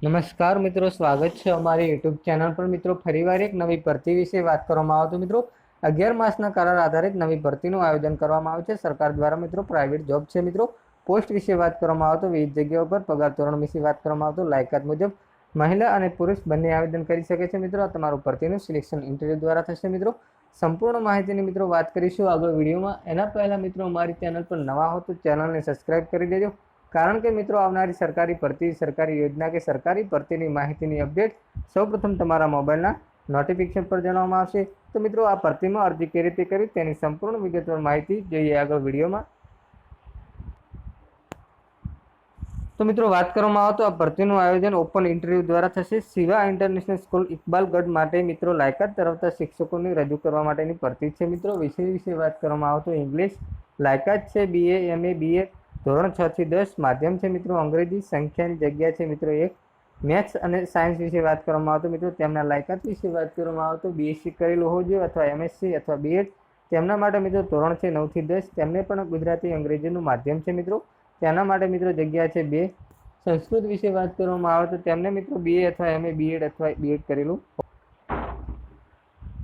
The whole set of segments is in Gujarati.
નમસ્કાર મિત્રો, સ્વાગત છે અમારી યુટ્યુબ ચેનલ પર। મિત્રો ફરીવાર એક નવી ભરતી વિશે વાત કરવામાં આવે તો મિત્રો 11 માસના કરાર આધારિત નવી ભરતીનું આયોજન કરવામાં આવ્યું છે સરકાર દ્વારા। મિત્રો પ્રાઇવેટ જોબ છે। મિત્રો પોસ્ટ વિશે વાત કરવામાં આવે તો વિવિધ જગ્યાઓ પર પગાર ધોરણ વિશે વાત કરવામાં આવે તો લાયકાત મુજબ મહિલા અને પુરુષ બંને આવેદન કરી શકે છે। મિત્રો તમારું ભરતીનું સિલેક્શન ઇન્ટરવ્યુ દ્વારા થશે। મિત્રો સંપૂર્ણ માહિતીની મિત્રો વાત કરીશું આગળ વિડીયોમાં। એના પહેલા મિત્રો અમારી ચેનલ પર નવા હો તો ચેનલને સબસ્ક્રાઇબ કરી દેજો, કારણ કે મિત્રો આવનારી સરકારી ભરતી, સરકારી યોજના કે સરકારી ભરતીની માહિતીની અપડેટ સૌપ્રથમ તમારા મોબાઈલના નોટિફિકેશન પર જણાવવામાં આવશે। તો મિત્રો આ ભરતીમાં અરજી કઈ રીતે કરવી તેની સંપૂર્ણ વિગતવાર માહિતી જોઈએ આગળ વિડીયોમાં। તો મિત્રો વાત કરવામાં આવે તો આ ભરતીનું આયોજન ઓપન ઇન્ટરવ્યુ દ્વારા થશે। શિવા ઇન્ટરનેશનલ સ્કૂલ ઇકબાલગઢ માટે મિત્રો લાયકાત ધરાવતા શિક્ષકોની રજૂ કરવા માટેની ભરતી છે। મિત્રો વિષય વિશે વાત કરવામાં આવે તો ઇંગ્લિશ લાયકાત છે BA MA BA ધોરણ 6 થી 10 માધ્યમ છે। મિત્રો અંગ્રેજી સંખ્યાની જગ્યા છે મિત્રો 1। મેથ્સ અને સાયન્સ વિશે વાત કરવામાં આવે તો મિત્રો તેમના લાયકાત વિશે વાત કરવામાં આવે તો BSc કરેલું હોવું જોઈએ અથવા MSc અથવા BEd। તેમના માટે મિત્રો ધોરણ છે 9 થી 10। તેમને પણ ગુજરાતી અંગ્રેજીનું માધ્યમ છે। મિત્રો તેના માટે મિત્રો જગ્યા છે 2। સંસ્કૃત વિશે વાત કરવામાં આવે તો તેમને મિત્રો BA અથવા MA BEd અથવા BEd કરેલું।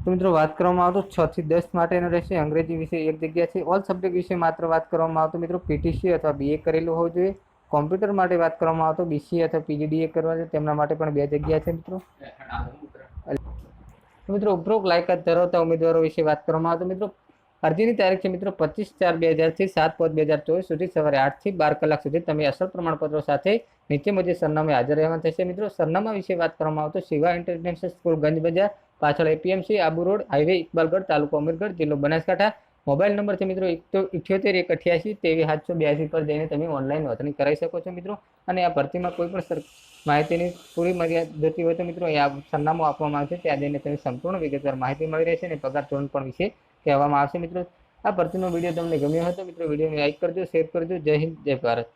તો મિત્રો વાત કરવામાં આવે તો 6 થી 10 માટેનો રહેશે। અંગ્રેજી વિશે એક જગ્યા છે। ઓલ સબ્જેક્ટ વિશે માત્ર વાત કરવામાં આવે તો મિત્રો PTC અથવા BA કરેલું હોવું જોઈએ। કોમ્પ્યુટર માટે વાત કરવામાં આવે તો BCA અથવા PGDA કરવા છે, તેમના માટે પણ 2 જગ્યા છે। મિત્રો ઉપરોક્ત લાયકાત ધરાવતા ઉમેદવારો વિશે વાત કરવામાં આવે તો મિત્રો અરજીની તારીખ છે મિત્રો 25/4/2000 થી 7/5/2024 સુધી સવારે 8 થી 12 કલાક સુધી તમે અસલ પ્રમાણપત્રો સાથે નીચે મુજબ સરનામે હાજર રહેવા થશે। મિત્રો સરનામા વિશે વાત કરવામાં આવે તો શિવા ઇન્ટરનેશનલ સ્કૂલ ગંજ બજાર પાછળ APMC Abu road highway Iqbalgadh તાલુકો અમીરગઢ જિલ્લો બનાસકાંઠા। મોબાઈલ નંબર છે મિત્રો 78 188 23 782 પર જઈને તમે ઓનલાઈન નોંધણી કરાવી શકો છો। મિત્રો અને આ ભરતીમાં કોઈ પણ માહિતીની પૂરી મર્યાદા જોતી હોય તો મિત્રો આ સરનામું આપવામાં આવશે, ત્યાં જઈને તમે સંપૂર્ણ વિગતવાર માહિતી મળી રહેશે અને પગાર ધોરણ પણ વિશે કહેવામાં આવશે। મિત્રો આ ભરતીનો વિડીયો તમને ગમ્યો હોય તો મિત્રો વિડીયોને લાઈક કરજો, શેર કરજો। જય હિન્દ, જય ભારત।